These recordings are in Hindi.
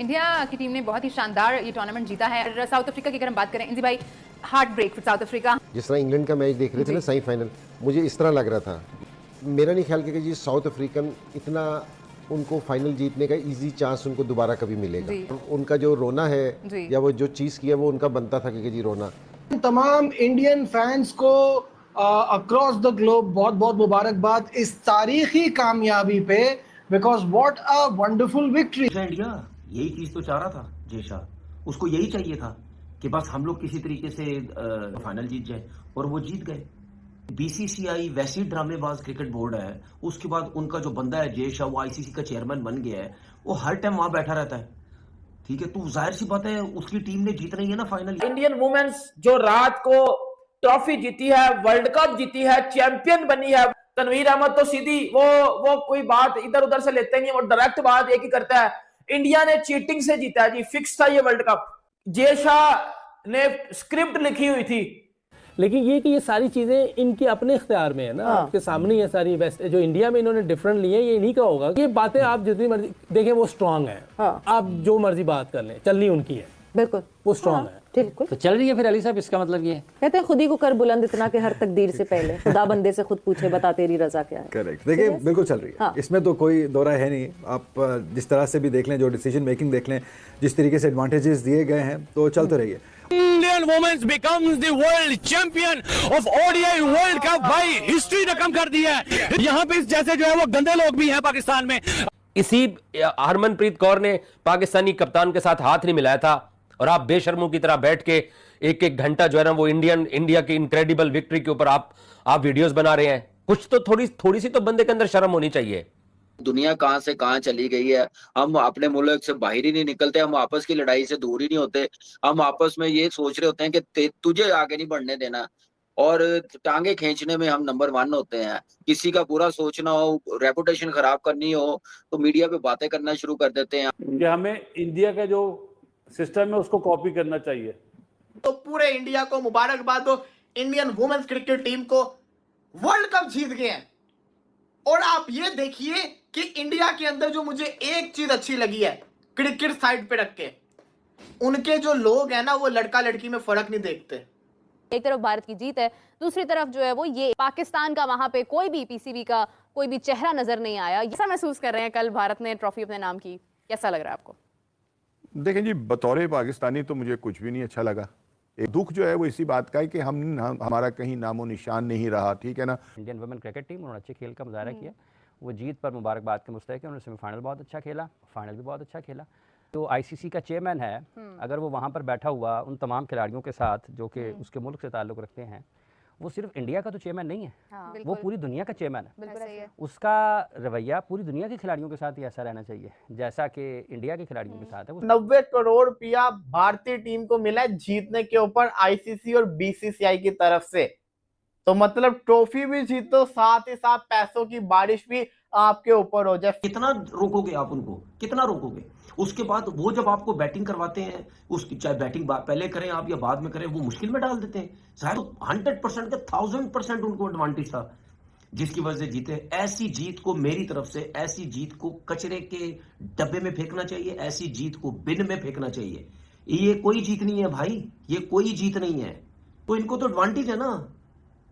इंडिया की टीम ने बहुत ही शानदार ये टूर्नामेंट जीता है। साउथ अफ्रीका की अगर हम बात करें इंजी भाई, heart break for South Africa. जिस तरह इंग्लैंड का मैच देख रहे थे ना सेमीफाइनल, मुझे इस तरह लग रहा था, मेरा नहीं ख्याल कि जी साउथ अफ्रीकन इतना उनको फाइनल जीतने का इजी चांस उनको दोबारा कभी मिलेगा। उनका जो रोना है या वो जो चीज़ किया वो उनका बनता था कि जी रोना। तमाम इंडियन फैंस को अक्रॉस द ग्लोब बहुत बहुत मुबारकबाद इस तारीखी कामयाबी पे, because what a wonderful victory. India यही चीज तो चाह रहा था जय शाह, उसको यही चाहिए था कि बस हम लोग किसी तरीके से फाइनल जीत जाए, और वो जीत गए। बीसीसीआई वैसी ड्रामेबाज क्रिकेट बोर्ड है, उसके बाद उनका जो बंदा है जय शाह, वो आईसीसी का चेयरमैन बन गया है, वो हर टाइम वहां बैठा रहता है। ठीक है, तो जाहिर सी बात है उसकी टीम ने जीतना ही है ना फाइनल। इंडियन वुमेन्स जो रात को ट्रॉफी जीती है, वर्ल्ड कप जीती है, चैंपियन बनी है। तनवीर अहमद तो सीधी वो कोई बात इधर उधर से लेते नहीं, वो डायरेक्ट बात एक ही करता है, इंडिया ने चीटिंग से जीता है जी, फिक्स था ये वर्ल्ड कप। जय शाह ने स्क्रिप्ट लिखी हुई थी। लेकिन ये कि ये सारी चीजें इनके अपने इख्तियार में है ना, आपके सामने ये सारी वेस्ट जो इंडिया में इन्होंने डिफरेंट लिए, ये इन्हीं का होगा। ये बातें आप जितनी मर्जी देखें, वो स्ट्रांग है। आप जो मर्जी बात कर लें, चलनी उनकी है, बिल्कुल वो स्ट्रांग है। बिल्कुल तो चल रही है फिर अली साहब, इसका मतलब ये कहते हैं खुद ही को कर बुलंद इतना कि हर तकदीर से पहले खुदा बंदे से खुद पूछे बता तेरी रजा क्या है। करेक्ट, देखिए बिल्कुल चल रही है। इसमें तो कोई दो राय है नहीं। आप जिस तरह से भी देख लें, जो डिसीजन मेकिंग देख लें, जिस तरीके से एडवांटेजेस दिए गए हैं, तो चलते रहिए। Indian women's becomes the world champion of ODI world cup. भाई हिस्ट्री रकम कर दी है। यहाँ पे जैसे जो है वो गंदे लोग भी हैं पाकिस्तान में। इसी हरमनप्रीत कौर ने पाकिस्तानी कप्तान के साथ हाथ नहीं मिलाया था, और आप बेशर्मों की तरह बैठ के एक एक घंटा जो है ना वो इंडिया की इनक्रेडिबल विक्ट्री के ऊपर आप वीडियोस बना रहे हैं। कुछ तो थोड़ी सी तो बंदे के अंदर शर्म होनी चाहिए। दुनिया कहां से कहां चली गई है, हम अपने मुल्क से बाहर ही नहीं निकलते, हम आपस की लड़ाई से दूर ही नहीं होते। हम आपस में ये सोच रहे होते हैं कि तुझे आगे नहीं बढ़ने देना, और टांगे खींचने में हम नंबर 1 होते हैं। किसी का बुरा सोचना हो, रेपुटेशन खराब करनी हो, तो मीडिया पे बातें करना शुरू कर देते हैं कि हमें इंडिया का जो सिस्टम है उसको कॉपी करना चाहिए। तो पूरे इंडिया को मुबारकबाद दो, इंडियन वुमेन्स क्रिकेट टीम को वर्ल्ड कप जीत गए हैं। और आप ये देखिए कि इंडिया के अंदर जो मुझे एक चीज अच्छी लगी है, क्रिकेट साइड पे रख के उनके जो लोग हैं ना, वो लड़का लड़की में फर्क नहीं देखते। एक तरफ भारत की जीत है, दूसरी तरफ जो है वो ये पाकिस्तान का वहां पे कोई भी पीसीबी का कोई भी चेहरा नजर नहीं आया। ऐसा महसूस कर रहे हैं, कल भारत ने ट्रॉफी अपने नाम की, कैसा लग रहा है आपको? देखें जी, बतौर पाकिस्तानी तो मुझे कुछ भी नहीं अच्छा लगा। एक दुख जो है वो इसी बात का है कि हमारा कहीं नामो निशान नहीं रहा। ठीक है ना। इंडियन वुमेन क्रिकेट टीम उन्होंने अच्छे खेल का मुजाहरा किया, वो जीत पर मुबारकबाद के मुस्तहिक है। उन्होंने सेमीफाइनल बहुत अच्छा खेला, फाइनल भी बहुत अच्छा खेला। तो आईसीसी का चेयरमैन है, अगर वो वहाँ पर बैठा हुआ उन तमाम खिलाड़ियों के साथ जो कि उसके मुल्क से ताल्लुक़ रखते हैं, वो सिर्फ इंडिया का तो चेयरमैन नहीं है, वो पूरी दुनिया का चेयरमैन है। उसका रवैया पूरी दुनिया के खिलाड़ियों के साथ ही ऐसा रहना चाहिए जैसा कि इंडिया के खिलाड़ियों के साथ है। 90 करोड़ रुपया भारतीय टीम को मिला है जीतने के ऊपर आईसीसी और बीसीसीआई की तरफ से। तो मतलब ट्रॉफी भी जीतो, साथ ही साथ पैसों की बारिश भी आपके ऊपर हो जाए। कितना रोकोगे आप उनको, कितना रोकोगे? उसके बाद वो जब आपको बैटिंग करवाते हैं, उसकी चाहे बैटिंग पहले करें आप या बाद में करें, वो मुश्किल में डाल देते हैं। शायद 100% का 1000% उनको एडवांटेज था, जिसकी वजह से जीते। ऐसी जीत को मेरी तरफ से, ऐसी जीत को कचरे के डब्बे में फेंकना चाहिए, ऐसी जीत को बिन में फेंकना चाहिए। ये कोई जीत नहीं है भाई, ये कोई जीत नहीं है। तो इनको तो एडवांटेज है ना,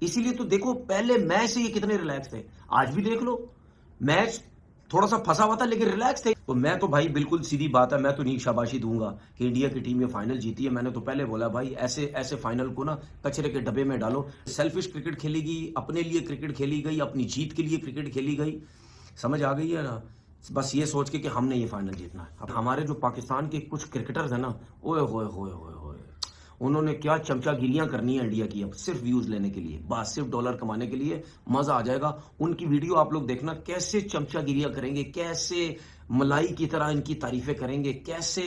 इसीलिए तो देखो पहले मैच से ये कितने रिलैक्स थे। आज भी देख लो, मैच थोड़ा सा फंसा हुआ था लेकिन रिलैक्स थे। तो मैं तो भाई बिल्कुल सीधी बात है, मैं तो नहीं शाबाशी दूंगा कि इंडिया की टीम ये फाइनल जीती है। मैंने तो पहले बोला भाई ऐसे फाइनल को ना कचरे के डब्बे में डालो। सेल्फिश क्रिकेट खेली गई, अपने लिए क्रिकेट खेली गई, अपनी जीत के लिए क्रिकेट खेली गई। समझ आ गई है ना? बस ये सोच के कि हमने ये फाइनल जीतना है। अब हमारे जो पाकिस्तान के कुछ क्रिकेटर्स हैं ना, ओए होए होए होए होए, उन्होंने क्या चमचागिरियां करनी है इंडिया की, अब सिर्फ व्यूज लेने के लिए, बस सिर्फ डॉलर कमाने के लिए। मजा आ जाएगा उनकी वीडियो आप लोग देखना, कैसे चमचागिरियां करेंगे, कैसे मलाई की तरह इनकी तारीफें करेंगे, कैसे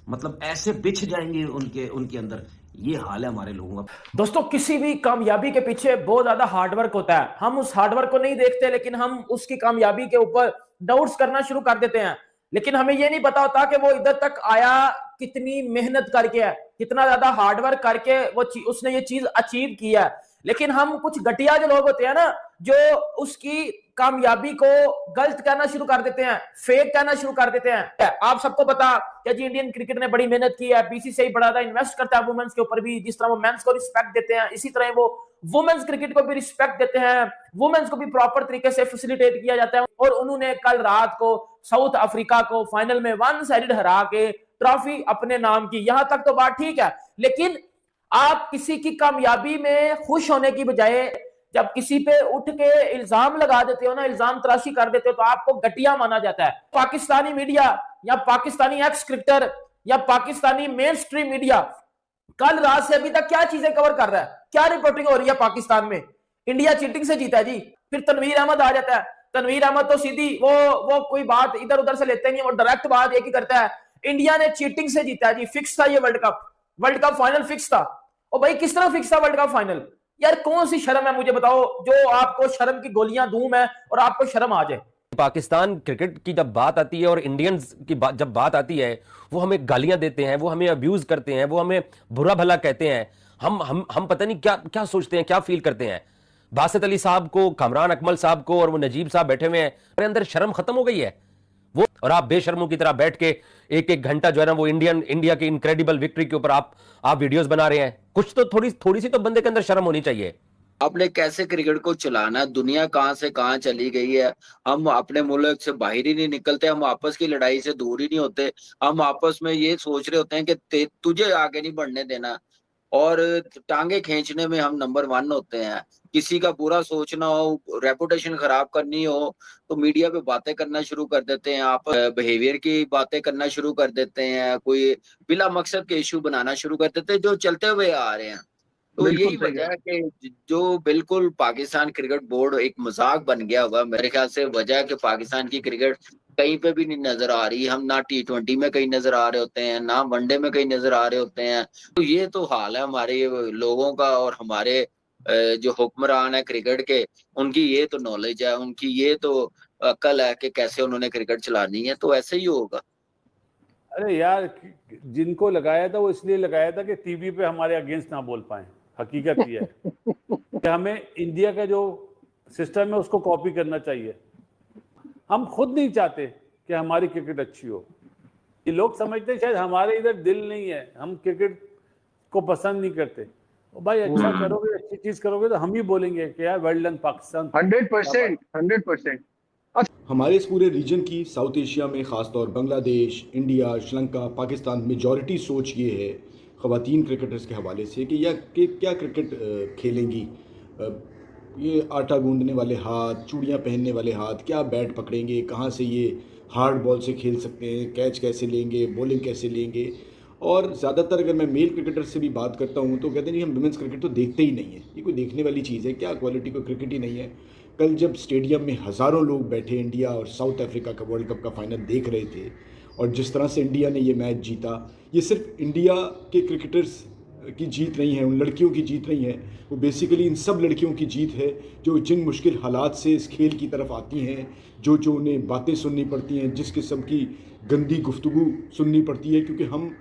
मतलब ऐसे बिछ जाएंगे उनके अंदर। ये हाल है हमारे लोगों का। दोस्तों, किसी भी कामयाबी के पीछे बहुत ज्यादा हार्डवर्क होता है। हम उस हार्डवर्क को नहीं देखते, लेकिन हम उसकी कामयाबी के ऊपर डाउट्स करना शुरू कर देते हैं। लेकिन हमें यह नहीं पता होता कि वो इधर तक आया कितनी मेहनत करके है, कितना ज्यादा हार्डवर्क करके वो उसने ये चीज अचीव किया है। लेकिन हम कुछ घटिया जो लोग होते हैं ना, जो उसकी कामयाबी को गलत कहना शुरू कर देते हैं, फेक कहना शुरू कर देते हैं। आप सबको पता कि जी इंडियन क्रिकेट ने बड़ी मेहनत की है, बीसीसीआई बड़ा ज्यादा इन्वेस्ट करता है वुमेन्स के ऊपर भी, जिस तरह वो मेंस को रिस्पेक्ट देते हैं इसी तरह वो वुमेन्स क्रिकेट को भी रिस्पेक्ट देते हैं, वुमेन्स को भी प्रॉपर तरीके से फैसिलिटेट किया जाता है। और उन्होंने कल रात को साउथ अफ्रीका को फाइनल में वन साइडेड हरा के ट्रॉफी अपने नाम की। यहां तक तो बात ठीक है, लेकिन आप किसी की कामयाबी में खुश होने की बजाय जब किसी पे उठ के इल्जाम लगा देते हो ना, इल्जाम तराशी कर देते हो, तो आपको घटिया माना जाता है। पाकिस्तानी मीडिया या पाकिस्तानी एक्स क्रिकेटर या पाकिस्तानी मेन स्ट्रीम मीडिया कल रात से अभी तक क्या चीजें कवर कर रहा है, क्या रिपोर्टिंग हो रही है पाकिस्तान में? इंडिया चीटिंग से जीता है जी। फिर तनवीर अहमद आ जाता है। तनवीर अहमद तो सीधी वो कोई बात इधर उधर से लेते नहीं, वो डायरेक्ट बात एक ही करता है, इंडिया ने चीटिंग से जीता है जी, फिक्स था ये वर्ल्ड कप फाइनल फिक्स था। और भाई किस तरह फिक्स था वर्ल्ड कप फाइनल? यार कौन सी शर्म है मुझे बताओ, जो आपको शर्म की गोलियां दूं मैं और आपको शर्म आ जाए। पाकिस्तान क्रिकेट की जब बात आती है और इंडियंस की जब बात आती है, वो हमें गालियां देते हैं, वो हमें अब्यूज करते हैं, वो हमें बुरा भला कहते हैं। हम पता नहीं क्या क्या सोचते हैं, क्या फील करते हैं। बासित अली साहब को, कामरान अकमल साहब को और वो नजीब साहब बैठे हुए हैं, मेरे अंदर शर्म खत्म हो गई है वो। और आप बेशर्मों की तरह बैठ के एक घंटा जो है ना वो इंडिया की इनक्रेडिबल विक्ट्री के ऊपर आप वीडियोस बना रहे हैं। कुछ तो थोड़ी सी तो बंदे के अंदर शर्म होनी चाहिए। आपने कैसे क्रिकेट को चलाना, दुनिया कहां से कहां चली गई है। हम अपने मुल्क से बाहर ही नहीं निकलते, हम आपस की लड़ाई से दूर ही नहीं होते। हम आपस में ये सोच रहे होते हैं कि तुझे आगे नहीं बढ़ने देना, और टांगे खींचने में हम नंबर 1 होते हैं। किसी का बुरा सोचना हो, रेपुटेशन खराब करनी हो, तो मीडिया पे बातें करना शुरू कर देते हैं, आप बिहेवियर की बातें करना शुरू कर देते हैं, कोई बिला मकसद के इशू बनाना शुरू कर देते हैं जो चलते हुए आ रहे हैं। तो यही वजह है कि जो बिल्कुल पाकिस्तान क्रिकेट बोर्ड एक मजाक बन गया हुआ, मेरे ख्याल से वजह है कि पाकिस्तान की क्रिकेट कहीं पे भी नहीं नजर आ रही। हम ना T20 में कहीं नजर आ रहे होते हैं, ना वनडे में कहीं नजर आ रहे होते हैं। तो ये तो हाल है हमारे लोगों का, और हमारे जो हुक्मरान है क्रिकेट के, उनकी ये तो नॉलेज है, उनकी ये तो अकल है कि कैसे उन्होंने क्रिकेट चलानी है। तो ऐसे ही होगा। अरे यार, जिनको लगाया था वो इसलिए लगाया था कि टीवी पे हमारे अगेंस्ट ना बोल पाए। हकीकत ये है कि हमें इंडिया का जो सिस्टम है उसको कॉपी करना चाहिए। हम खुद नहीं चाहते कि हमारी क्रिकेट अच्छी हो। ये लोग समझते हैं शायद हमारे इधर दिल नहीं है, हम क्रिकेट को पसंद नहीं करते। भाई अच्छा करोगे, अच्छी चीज करोगे तो हम ही बोलेंगे कि यार वेल डन पाकिस्तान। 100%। हमारे इस पूरे रीजन की, साउथ एशिया में ख़ासतौर बांग्लादेश, इंडिया, श्रीलंका, पाकिस्तान, मेजॉरिटी सोच ये है ख़वातीन क्रिकेटर्स के हवाले से कि क्या क्रिकेट खेलेंगी। ये आटा गूंदने वाले हाथ, चूड़ियाँ पहनने वाले हाथ, क्या बैट पकड़ेंगे, कहाँ से ये हार्ड बॉल से खेल सकते हैं, कैच कैसे लेंगे, बॉलिंग कैसे लेंगे। और ज़्यादातर अगर मैं मेल क्रिकेटर से भी बात करता हूँ तो कहते हैं हम वुमेंस क्रिकेट तो देखते ही नहीं है, ये कोई देखने वाली चीज़ है क्या, क्वालिटी कोई क्रिकेट ही नहीं है। कल जब स्टेडियम में हज़ारों लोग बैठे इंडिया और साउथ अफ्रीका का वर्ल्ड कप का फाइनल देख रहे थे, और जिस तरह से इंडिया ने ये मैच जीता, ये सिर्फ इंडिया के क्रिकेटर्स की जीत नहीं है, उन लड़कियों की जीत नहीं है, वो बेसिकली इन सब लड़कियों की जीत है जो जिन मुश्किल हालात से इस खेल की तरफ आती हैं, जो उन्हें बातें सुननी पड़ती हैं, जिस किस्म की गंदी गुफ्तगू सुननी पड़ती है, क्योंकि हम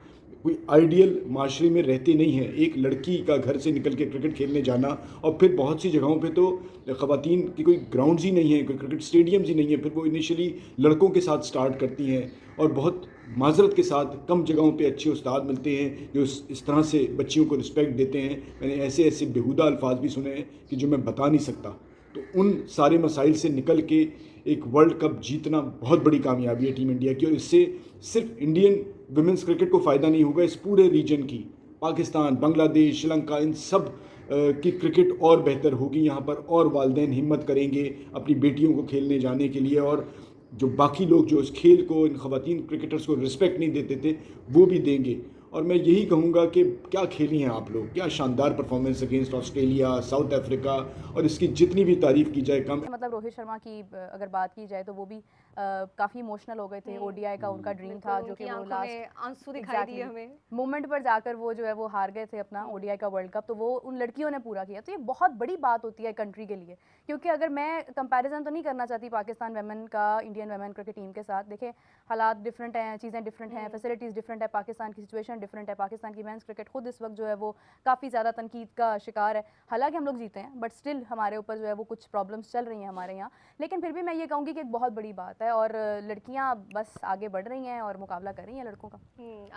कोई आइडियल माशरे में रहते नहीं हैं। एक लड़की का घर से निकल के क्रिकेट खेलने जाना, और फिर बहुत सी जगहों पे तो ख़वातीन की कोई ग्राउंड्स ही नहीं है, कोई क्रिकेट स्टेडियम्स ही नहीं है, फिर वो इनिशियली लड़कों के साथ स्टार्ट करती हैं, और बहुत माजरत के साथ कम जगहों पे अच्छे उस्ताद मिलते हैं जो इस तरह से बच्चियों को रिस्पेक्ट देते हैं। मैंने ऐसे ऐसे बेहुदा अल्फाज भी सुने हैं कि जो मैं बता नहीं सकता। तो उन सारे मसाइल से निकल के एक वर्ल्ड कप जीतना बहुत बड़ी कामयाबी है टीम इंडिया की, और इससे सिर्फ इंडियन वुमेंस क्रिकेट को फ़ायदा नहीं होगा, इस पूरे रीजन की, पाकिस्तान, बांग्लादेश, श्रीलंका, इन सब की क्रिकेट और बेहतर होगी। यहाँ पर और वालिदैन हिम्मत करेंगे अपनी बेटियों को खेलने जाने के लिए, और जो बाकी लोग जो इस खेल को, इन ख़वातीन क्रिकेटर्स को रिस्पेक्ट नहीं देते थे, वो भी देंगे। और मैं यही कहूँगा कि क्या खेली हैं आप लोग, क्या शानदार performance against Australia, south Africa, और इसकी जितनी भी तारीफ़ की जाए कम। मतलब रोहित शर्मा की अगर बात की जाए तो वो भी काफ़ी इमोशनल हो गए थे। ओडीआई का उनका ड्रीम था जो कि वो लास्ट आंसू दिखाई दिए हमें मोमेंट पर जाकर वो जो है वो हार गए थे अपना ओडीआई का वर्ल्ड कप, तो वो उन लड़कियों ने पूरा किया। तो ये बहुत बड़ी बात होती है कंट्री के लिए, क्योंकि अगर मैं कंपैरिजन तो नहीं करना चाहती पाकिस्तान वेमेन का इंडियन वेमेन क्रिकेट टीम के साथ। देखें हालात डिफरेंट हैं, चीज़ें डिफरेंट हैं, फैसिलिटीज़ डिफरेंट है, पाकिस्तान की सिचुएशन डिफरेंट है। पाकिस्तान की मेंस क्रिकेट खुद इस वक्त जो है वो काफ़ी ज़्यादा तनकीद का शिकार है। हालांकि हम लोग जीते हैं बट स्टिल हमारे ऊपर जो है वो कुछ प्रॉब्लम्स चल रही हैं हमारे यहाँ। लेकिन फिर भी मैं ये कहूँगी कि एक बहुत बड़ी बात है और लड़कियाँ बस आगे बढ़ रही हैं और मुकाबला कर रही हैं लड़कों का।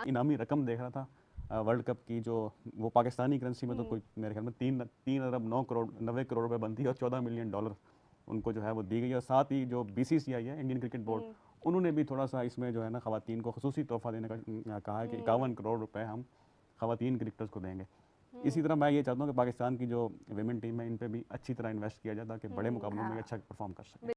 इनामी रकम देख रहा था वर्ल्ड कप की, जो वो पाकिस्तानी करेंसी में तो कोई मेरे ख्याल में 3 अरब 90 करोड़ रुपए बनती है और $14 मिलियन उनको जो है वो दी गई। और साथ ही जो BCCI है, इंडियन क्रिकेट बोर्ड, उन्होंने भी थोड़ा सा इसमें जो है ना ख़वातीन को खुसूसी तोहफा देने का कहा है कि 51 करोड़ रुपए हम ख़वातीन क्रिकेटर्स को देंगे। इसी तरह मैं ये चाहता हूँ कि पाकिस्तान की जो विमेन टीम है इन पे भी अच्छी तरह इन्वेस्ट किया जाए ताकि बड़े मुकाबलों में अच्छा परफॉर्म कर सकें।